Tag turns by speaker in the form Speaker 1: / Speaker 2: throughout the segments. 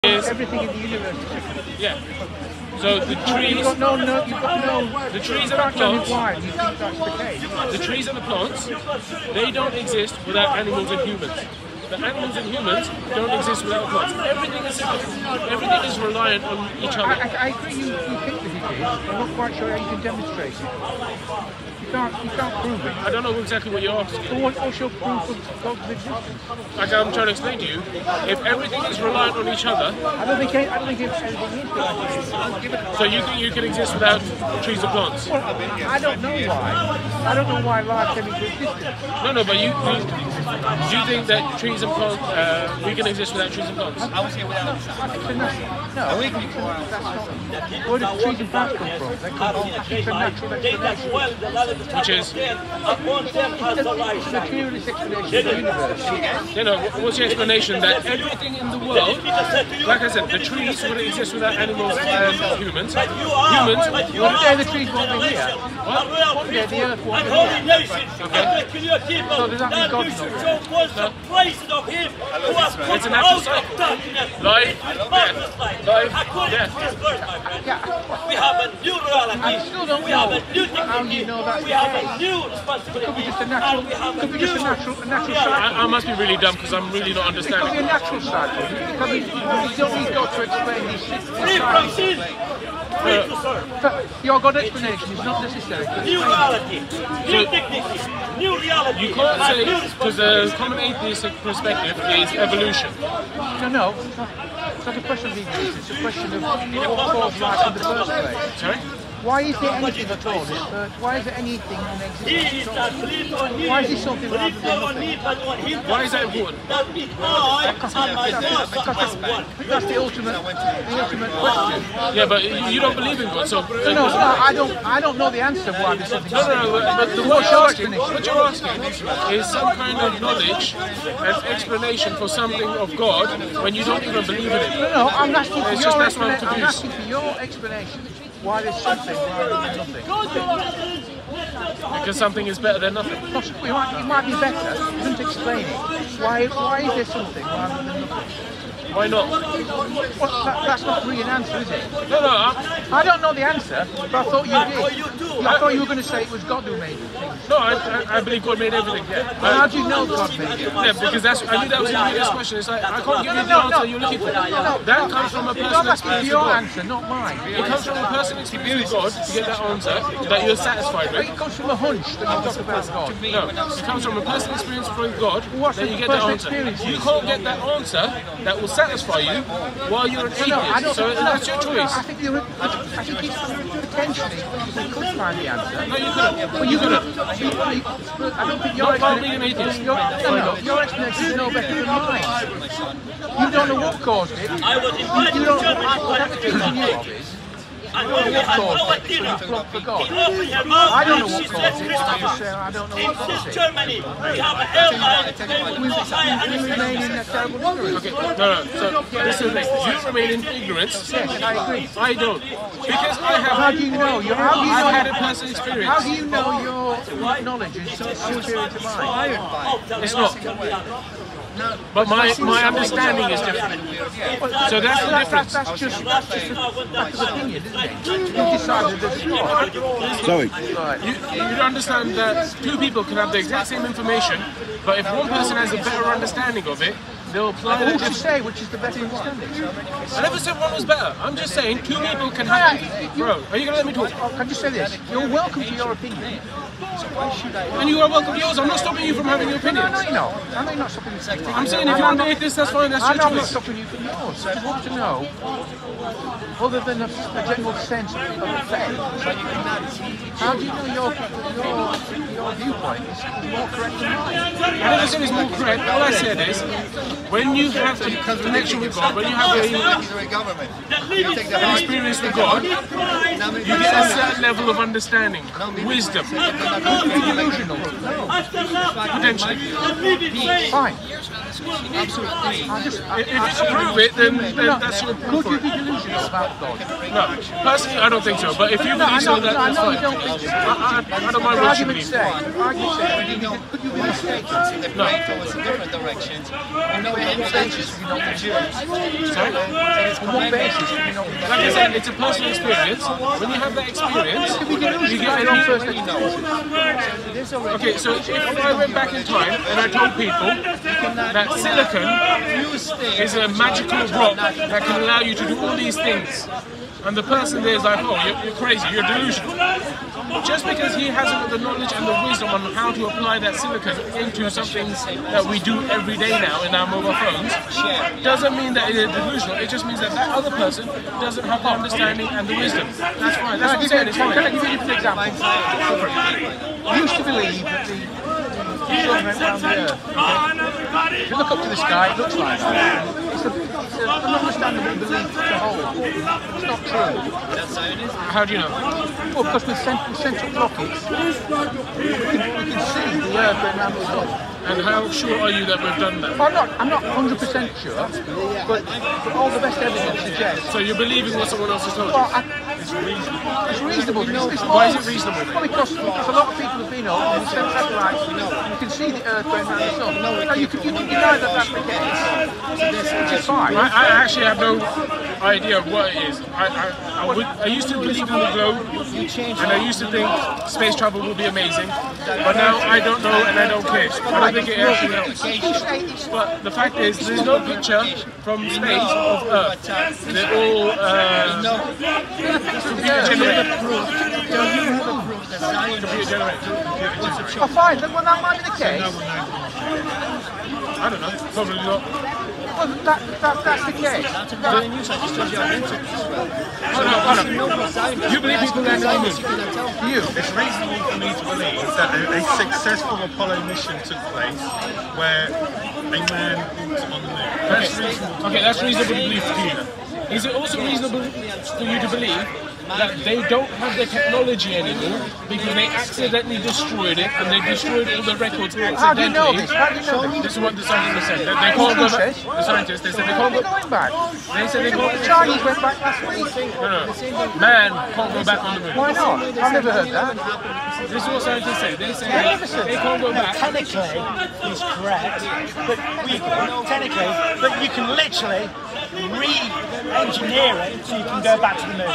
Speaker 1: is
Speaker 2: everything in the universe.
Speaker 1: Yeah. So the trees.
Speaker 2: You've got no.
Speaker 1: The trees and the plants.
Speaker 2: Why you think that's the case?
Speaker 1: The trees and the plants, they don't exist without animals and humans. The animals and humans don't exist without plants. Everything is reliant on each other.
Speaker 2: I agree. You think that it is. I'm not quite sure how you can demonstrate it. You can't prove it.
Speaker 1: I don't know exactly what you're asking.
Speaker 2: So what's your proof of God's existence?
Speaker 1: Like I'm trying to explain to you, if everything is reliant on each other,
Speaker 2: I don't think anything is reliant.
Speaker 1: So you think you can exist without trees and plants?
Speaker 2: Well, I don't know why. I don't know why life came into existence.
Speaker 1: No, but you think that trees and plants, we can exist without trees and plants?
Speaker 3: I was here without
Speaker 2: No, we can. That's not. Where do trees and plants come from? They come from it's a natural explanation.
Speaker 1: Which is?
Speaker 2: Materialist explanation of the universe.
Speaker 1: You know, what's your explanation that everything in the world, like I said, the trees wouldn't exist without animals and humans. Humans,
Speaker 2: one day the trees won't be here.
Speaker 1: What?
Speaker 2: One day the earth won't be here.
Speaker 1: Okay.
Speaker 2: So does that mean God's not here?
Speaker 1: It's a natural cycle. Life, death.
Speaker 2: Yeah.
Speaker 4: We have a new reality.
Speaker 2: I still don't know how you know that's
Speaker 4: we have a new responsibility.
Speaker 2: Could be just a natural cycle.
Speaker 1: I must be really dumb because I'm really not
Speaker 2: It could be a
Speaker 1: understanding.
Speaker 2: natural cycle. It could be, you don't need God to explain these
Speaker 4: Free from
Speaker 2: cycles.
Speaker 4: sin. Free to serve.
Speaker 2: Your God explanation is not necessary.
Speaker 4: New reality. New dignity. New reality.
Speaker 1: You can't
Speaker 4: and
Speaker 1: say,
Speaker 4: new
Speaker 1: because the common atheistic perspective is evolution.
Speaker 2: No. It's not a question of egoism. It's a question of what caused life in the first place.
Speaker 1: Sorry?
Speaker 2: Why is there anything at all? Why is there anything in existence? Why is this something rather than nothing?
Speaker 1: Why is that important?
Speaker 4: That is I and my thoughts are one.
Speaker 2: That's the ultimate question.
Speaker 1: Yeah, but you don't believe in God, so...
Speaker 2: No, I don't know the answer why there's something.
Speaker 1: No, but what you're asking is some kind of knowledge and explanation for something of God when you don't even believe in it.
Speaker 2: No, I'm asking for
Speaker 1: It's just
Speaker 2: your
Speaker 1: that's why I'm
Speaker 2: explanation. I'm
Speaker 1: confused.
Speaker 2: asking for your explanation. Why there's something rather than nothing.
Speaker 1: Because something is better than nothing.
Speaker 2: Possibly, it might be better. It doesn't explain it. Why is there something rather than nothing?
Speaker 1: Why not?
Speaker 2: Well, that's not really an answer, is it?
Speaker 1: No,
Speaker 2: I don't know the answer, but I thought you did. I thought you were going to say it was God who made things.
Speaker 1: no, I believe God made everything, yeah.
Speaker 2: How do you know God made it?
Speaker 1: Yeah, because I knew that was going to be this question. It's like, I can't give you the answer you're looking for. That comes from a
Speaker 2: I'm
Speaker 1: personal
Speaker 2: asking for
Speaker 1: experience
Speaker 2: your
Speaker 1: with God.
Speaker 2: answer, not mine.
Speaker 1: It comes from a personal experience with God to get that answer that you're satisfied with.
Speaker 2: It comes from a hunch that you talk about God.
Speaker 1: No, it comes from a personal experience with God that you get that
Speaker 2: personal
Speaker 1: answer.
Speaker 2: experience?
Speaker 1: You can't get that answer that will satisfy you while you're an atheist. So that's your choice.
Speaker 2: I think it's potentially you could find the answer.
Speaker 1: No, you couldn't.
Speaker 2: But you couldn't. I don't think your
Speaker 1: Not being an atheist.
Speaker 2: your explanation is no better than mine. You don't know what caused it.
Speaker 4: I was invited
Speaker 2: You
Speaker 4: to
Speaker 2: don't
Speaker 4: Germany.
Speaker 2: know what you of is.
Speaker 4: And
Speaker 2: You don't know
Speaker 4: we had
Speaker 2: what
Speaker 4: our
Speaker 2: caused it, so
Speaker 4: dinner.
Speaker 2: you flock for God.
Speaker 4: He opened her mouth
Speaker 2: I don't know
Speaker 4: and
Speaker 2: what
Speaker 4: she
Speaker 2: caused
Speaker 4: said,
Speaker 2: it, so I just
Speaker 4: Christopher,
Speaker 2: say I don't know
Speaker 4: in
Speaker 2: what caused
Speaker 4: this
Speaker 2: it.
Speaker 4: Germany, we have an airline with no high
Speaker 2: We remain in a terrible ignorance.
Speaker 1: Okay, no. So this is the thing. You remain in ignorance.
Speaker 2: Yes, I agree.
Speaker 1: I don't. Because I have.
Speaker 2: How do you know?
Speaker 1: I've had a personal experience.
Speaker 2: How do you know your knowledge is superior to mine?
Speaker 1: It's not. But my understanding is different. So that's the difference.
Speaker 2: That's just an opinion, isn't it? You decided there's a God.
Speaker 5: Sorry.
Speaker 1: You understand that two people can have the exact same information, but if one person has a better understanding of it, they'll apply
Speaker 2: Who
Speaker 1: that
Speaker 2: should
Speaker 1: difference.
Speaker 2: say which is the better understanding?
Speaker 1: I never said one was better. I'm just saying two people can have. Bro, are you gonna let me talk?
Speaker 2: Can you say this? You're welcome to your opinion.
Speaker 1: And you are welcome to yours. I'm not stopping you from having your opinion.
Speaker 2: No, you're not. I know you're not stopping me from
Speaker 1: I'm saying if you want to be atheist, that's fine. That's
Speaker 2: I
Speaker 1: your
Speaker 2: know I'm not
Speaker 1: choice.
Speaker 2: stopping you from yours. I just want to know, other than a general sense of faith, how do you know your viewpoint is more correct than mine?
Speaker 1: I never said it's more correct. All I said is, when you have a connection with God, when you have an experience with God, you get a certain level of understanding, wisdom,
Speaker 2: Delusional.
Speaker 1: potentially.
Speaker 2: Fine.
Speaker 1: Absolutely. If you disapprove it, then that's your proof.
Speaker 2: Could you be delusional about God?
Speaker 1: No, personally, I don't think so. But if you believe so, that's fine. I don't mind what you believe.
Speaker 2: Could you be mistaken?
Speaker 1: No. Sorry?
Speaker 2: On what basis could you not be
Speaker 1: Like I said, it's a personal experience. When you have that experience, you get
Speaker 2: your
Speaker 1: any...
Speaker 2: first experience?
Speaker 1: Okay, so if I went back in time and I told people that silicon is a magical rock that can allow you to do all these things, and the person there is like, oh, you're crazy, you're delusional. Just because he hasn't got the knowledge and the wisdom on how to apply that silicon into some things that we do every day now in our mobile phones, doesn't mean that it's delusional. It just means that that other person doesn't have the understanding and the wisdom. That's fine. That's what I'm saying. It's fine.
Speaker 2: Can I give you an example? I used to believe that the sun went round the earth. If you look up to the sky, it looks like that. It's an ununderstandable belief to hold. It's not true.
Speaker 1: How do you know?
Speaker 2: Well, because with central rockets, we can see the earth going round the sun.
Speaker 1: And how sure are you that we've done that?
Speaker 2: I'm not 100% sure, but all the best evidence suggests.
Speaker 1: So you're believing what someone else has told you?
Speaker 2: Well, it's reasonable.
Speaker 1: Why is it reasonable?
Speaker 2: Well, because a lot of people have been up and sent satellites. You can see the earth going around the sun. No, you can deny that that's the case, which is fine.
Speaker 1: I actually have no idea of what it is. I used to believe in the globe, and I used to think space travel would be amazing, but now I don't know and I don't care. I don't think it actually helps. But the fact is, there's no picture from space of Earth. They're all computer generated. Computer generated.
Speaker 2: Oh, fine. Well, that might be the case.
Speaker 1: I don't know. Probably not.
Speaker 2: Well, that's the case.
Speaker 1: You believe people land on the moon?
Speaker 3: It's reasonable for me to believe that a successful Apollo mission took place where a man walked on the moon. That's reasonable.
Speaker 1: Okay, that's reasonable to believe to you. Is it also reasonable for you to believe that they don't have the technology anymore because they accidentally destroyed it and they destroyed all the records accidentally?
Speaker 2: How do you know this? How do you know this?
Speaker 1: This is what the scientists said. They can't go back. The scientists, they said they can't go
Speaker 2: going back.
Speaker 1: They said they can't.
Speaker 2: The Chinese went back last week.
Speaker 1: No. Man can't go back on the moon.
Speaker 2: Why not? I've never heard that.
Speaker 1: This is what scientists say. They say they can't go back.
Speaker 4: Technically, he's correct, but you can literally re-engineer it so you can go back to the moon.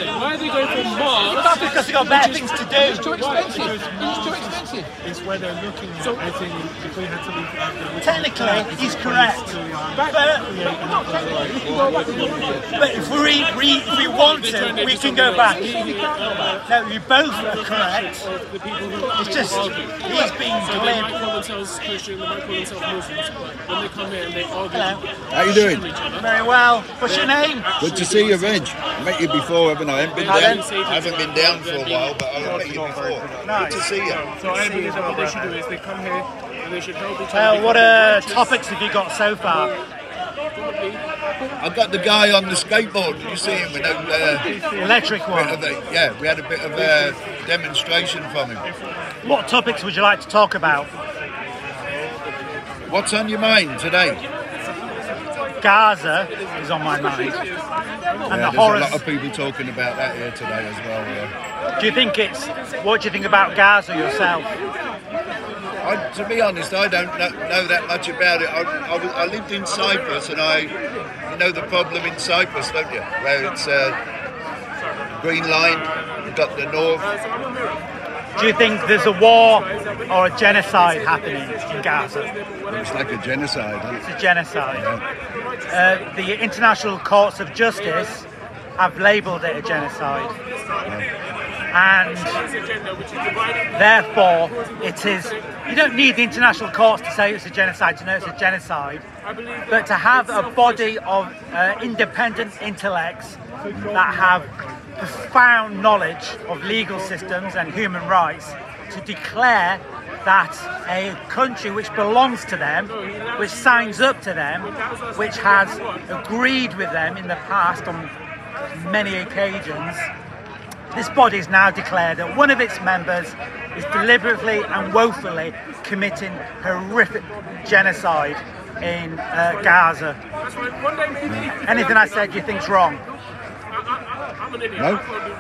Speaker 1: Why are they going from Mars?
Speaker 4: That's because they've got better things to do.
Speaker 2: It's too expensive. It's too expensive.
Speaker 3: It's where they're looking at, I think, if we had to leave Earth.
Speaker 4: Technically, he's correct. But if we want to, we can go back. No, you both are correct. It's just, he's being
Speaker 1: So they
Speaker 4: glib.
Speaker 1: might call themselves Christian, they might call themselves Muslims. When they come here and they argue
Speaker 5: How you doing?
Speaker 1: with each other.
Speaker 4: Very well. What's your name?
Speaker 5: Good to see you, Reg. I met you before, haven't I? I haven't been down for a while, but I met you before. Good to see you.
Speaker 1: So I believe that what they should do is they come here and they should help each other.
Speaker 4: Well, what topics have you got so far?
Speaker 5: I got the guy on the skateboard. Did you see him? With
Speaker 4: The electric one.
Speaker 5: yeah, we had a bit of a demonstration from him.
Speaker 4: What topics would you like to talk about?
Speaker 5: What's on your mind today?
Speaker 4: Gaza is on my mind. And
Speaker 5: Yeah,
Speaker 4: the
Speaker 5: there's
Speaker 4: horrors.
Speaker 5: a lot of people talking about that here today as well. Yeah.
Speaker 4: What do you think about Gaza yourself?
Speaker 5: To be honest, I don't know that much about it. I lived in Cyprus, and you know the problem in Cyprus, don't you? Where it's green line, you've got the north.
Speaker 4: Do you think there's a war or a genocide happening in Gaza?
Speaker 5: It's like a genocide, isn't it?
Speaker 4: It's a genocide. The international courts of justice have labelled it a genocide. And therefore, it is. You don't need the international courts to say it's a genocide to know it's a genocide, but to have a body of independent intellects that have profound knowledge of legal systems and human rights to declare that a country which belongs to them, which signs up to them, which has agreed with them in the past on many occasions, this body has now declared that one of its members is deliberately and woefully committing horrific genocide in Gaza.
Speaker 1: That's why one day maybe.
Speaker 4: Anything I said you think's wrong?
Speaker 1: I'm an idiot.
Speaker 5: No.
Speaker 1: I can't do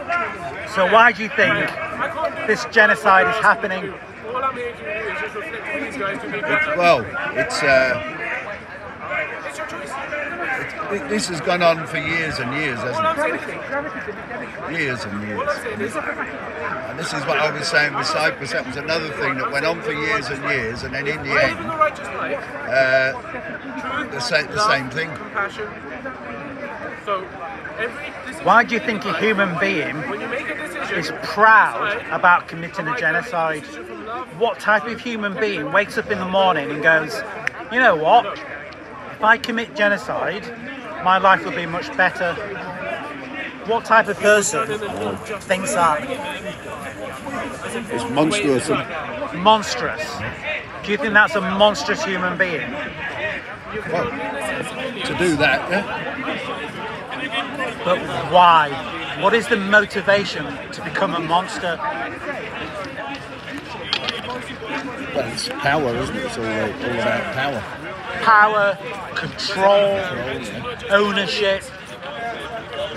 Speaker 1: that.
Speaker 4: So why do you think
Speaker 1: I can't do
Speaker 4: this genocide is happening?
Speaker 1: All I'm here to do is just reflect on these guys to be better.
Speaker 5: Well, it's
Speaker 1: It's your choice.
Speaker 5: this has gone on for years and years,
Speaker 1: All
Speaker 5: hasn't
Speaker 1: I'm
Speaker 5: it?
Speaker 1: saying is,
Speaker 5: Years and
Speaker 1: all
Speaker 5: years.
Speaker 1: I'm saying is,
Speaker 5: And this is what I was saying with Cyprus. That was another thing that went on for years and years, and then in the
Speaker 1: I live in
Speaker 5: end,
Speaker 1: a righteous life.
Speaker 5: the same thing.
Speaker 1: Compassion. So,
Speaker 4: Why do you think a human being
Speaker 1: when you make a decision,
Speaker 4: is proud about committing a genocide? What type of human being wakes up in the morning and goes, you know what, if I commit genocide, my life will be much better? What type of person thinks that?
Speaker 5: It's monstrous.
Speaker 4: Monstrous. Do you think that's a monstrous human being?
Speaker 5: Well, to do that, yeah.
Speaker 4: But why? What is the motivation to become a monster?
Speaker 5: Well, it's power, isn't it? It's all about power.
Speaker 4: Power, control, ownership.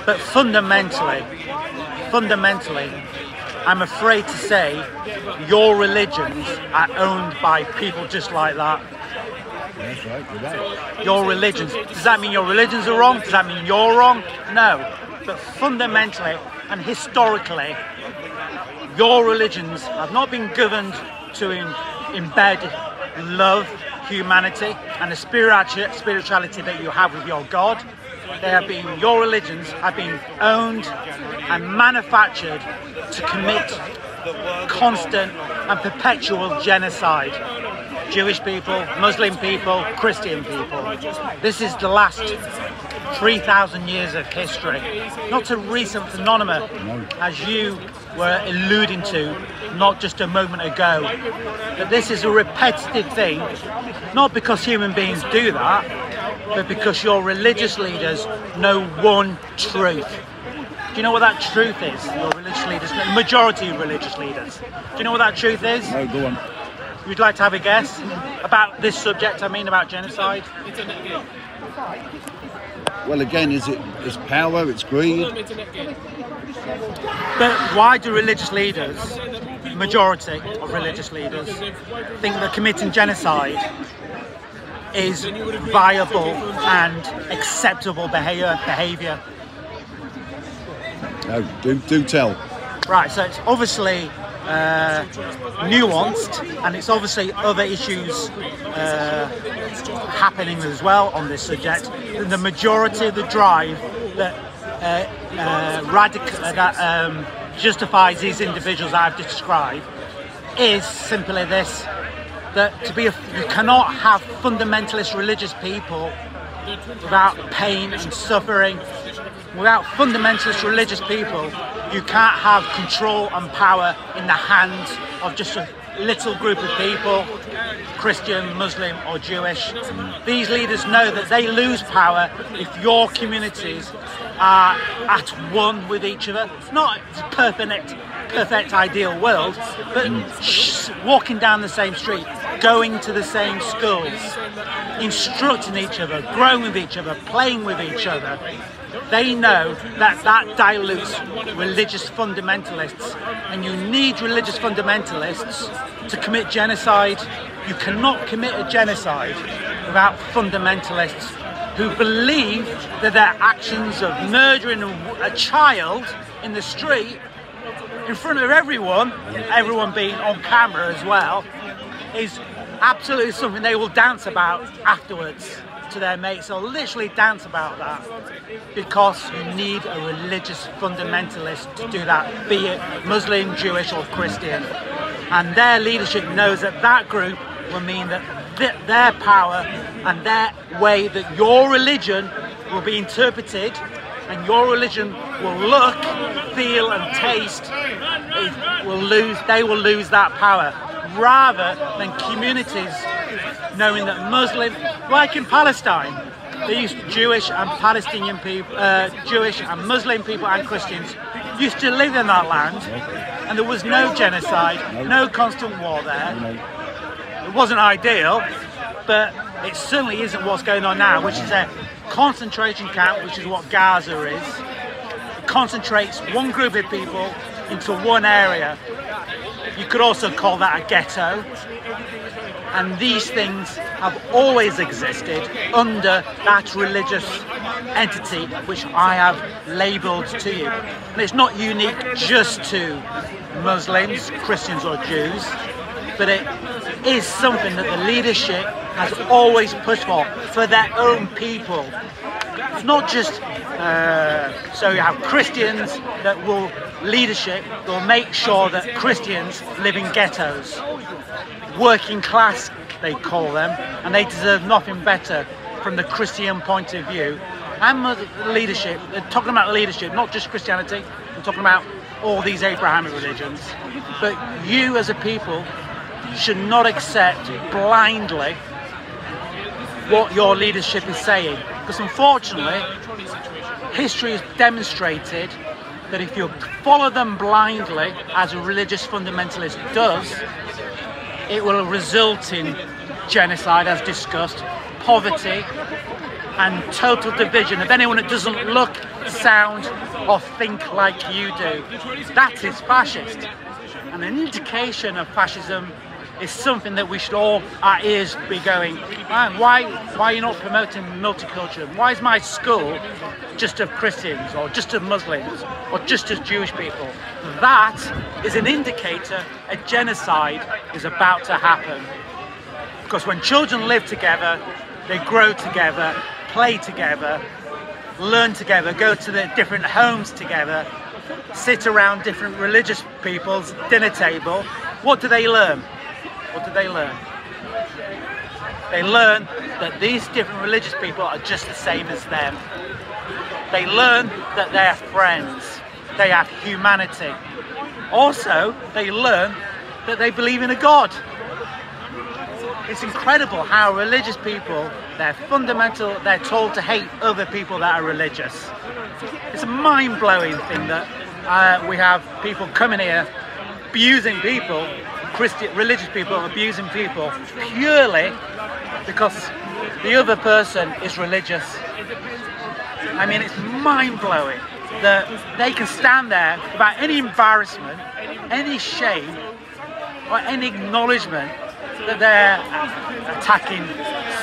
Speaker 4: But fundamentally, I'm afraid to say your religions are owned by people just like that.
Speaker 5: That's right, you're right.
Speaker 4: Your religions. Does that mean your religions are wrong? Does that mean you're wrong? No. But fundamentally and historically, your religions have not been governed to embed love, humanity, and the spirituality that you have with your God. Your religions have been owned and manufactured to commit constant and perpetual genocide. Jewish people, Muslim people, Christian people. This is the last 3,000 years of history. Not a recent phenomenon, as you were alluding to not just a moment ago. But this is a repetitive thing, not because human beings do that, but because your religious leaders know one truth. Do you know what that truth is? Your religious leaders, the majority of religious leaders. Do you know what that truth is?
Speaker 5: No, go on.
Speaker 4: You'd like to have a guess about this subject, about genocide?
Speaker 5: Well, again, it's power, it's greed.
Speaker 4: But why do religious leaders, majority of religious leaders, think that committing genocide is viable and acceptable behaviour?
Speaker 5: No, do tell.
Speaker 4: Right, so it's obviously nuanced, and it's obviously other issues happening as well on this subject. The majority of the drive that justifies these individuals that I've described is simply this: that you cannot have fundamentalist religious people without pain and suffering. Without fundamentalist religious people, you can't have control and power in the hands of just a little group of people, Christian, Muslim or Jewish. These leaders know that they lose power if your communities are at one with each other. It's not a perfect ideal world, but walking down the same street, going to the same schools, instructing each other, growing with each other, playing with each other. They know that dilutes religious fundamentalists, and you need religious fundamentalists to commit genocide. You cannot commit a genocide without fundamentalists who believe that their actions of murdering a child in the street in front of everyone being on camera as well, is absolutely something they will dance about afterwards to their mates. They'll literally dance about that because you need a religious fundamentalist to do that, be it Muslim, Jewish or Christian. And their leadership knows that group will mean that their power and their way that your religion will be interpreted and your religion will look, feel and taste, they will lose that power, rather than communities knowing that Muslim, like in Palestine, they used Jewish and Palestinian people, Jewish and Muslim people and Christians used to live in that land, and there was no genocide, no constant war there. It wasn't ideal, but it certainly isn't what's going on now, which is a concentration camp, which is what Gaza is. It concentrates one group of people into one area. You could also call that a ghetto. And these things have always existed under that religious entity which I have labelled to you. And it's not unique just to Muslims, Christians or Jews, but it is something that the leadership has always pushed for their own people. It's not just so you have Christians that will make sure that Christians live in ghettos. Working class, they call them, and they deserve nothing better from the Christian point of view. And leadership, they're talking about leadership, not just Christianity, we're talking about all these Abrahamic religions. But you as a people should not accept blindly what your leadership is saying. Because unfortunately, history has demonstrated that if you follow them blindly, as a religious fundamentalist does, it will result in genocide, as discussed, poverty, and total division of anyone that doesn't look, sound, or think like you do. That is fascist. And an indication of fascism is something that we should all, our ears be going, man, why are you not promoting multicultural? Why is my school just of Christians, or just of Muslims, or just of Jewish people? That is an indicator a genocide is about to happen. Because when children live together, they grow together, play together, learn together, go to their different homes together, sit around different religious people's dinner table, what do they learn? What do they learn? They learn that these different religious people are just the same as them. They learn that they are friends. They have humanity. Also, they learn that they believe in a God. It's incredible how religious people, they're told to hate other people that are religious. It's a mind-blowing thing that we have people coming here abusing people, religious people abusing people purely because the other person is religious. I mean, it's mind-blowing that they can stand there without any embarrassment, any shame, or any acknowledgement that they're attacking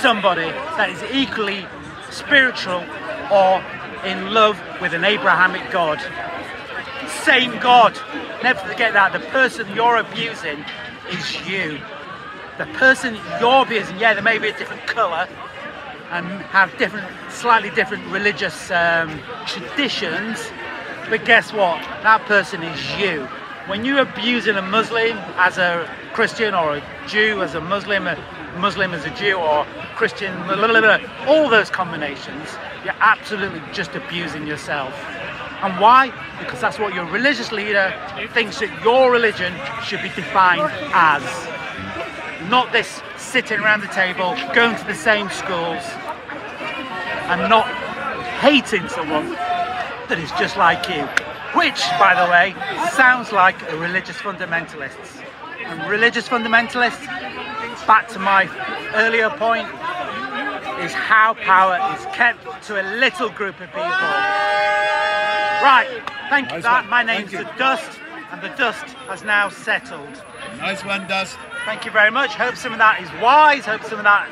Speaker 4: somebody that is equally spiritual or in love with an Abrahamic God. Same God. Never forget that. The person you're abusing is you. The person you're abusing, yeah, they may be a different colour and have slightly different religious traditions, but guess what? That person is you. When you're abusing a Muslim as a Christian, or a Jew as a Muslim as a Jew, or Christian, all those combinations, you're absolutely just abusing yourself. And why? Because that's what your religious leader thinks that your religion should be defined as. Not this sitting around the table, going to the same schools, and not hating someone that is just like you. Which, by the way, sounds like a religious fundamentalist. And religious fundamentalists, back to my earlier point, is how power is kept to a little group of people. Right, thank you for that. My name's The Dust, and the dust has now settled.
Speaker 5: Nice one, Dust.
Speaker 4: Thank you very much. Hope some of that is wise. Hope some of that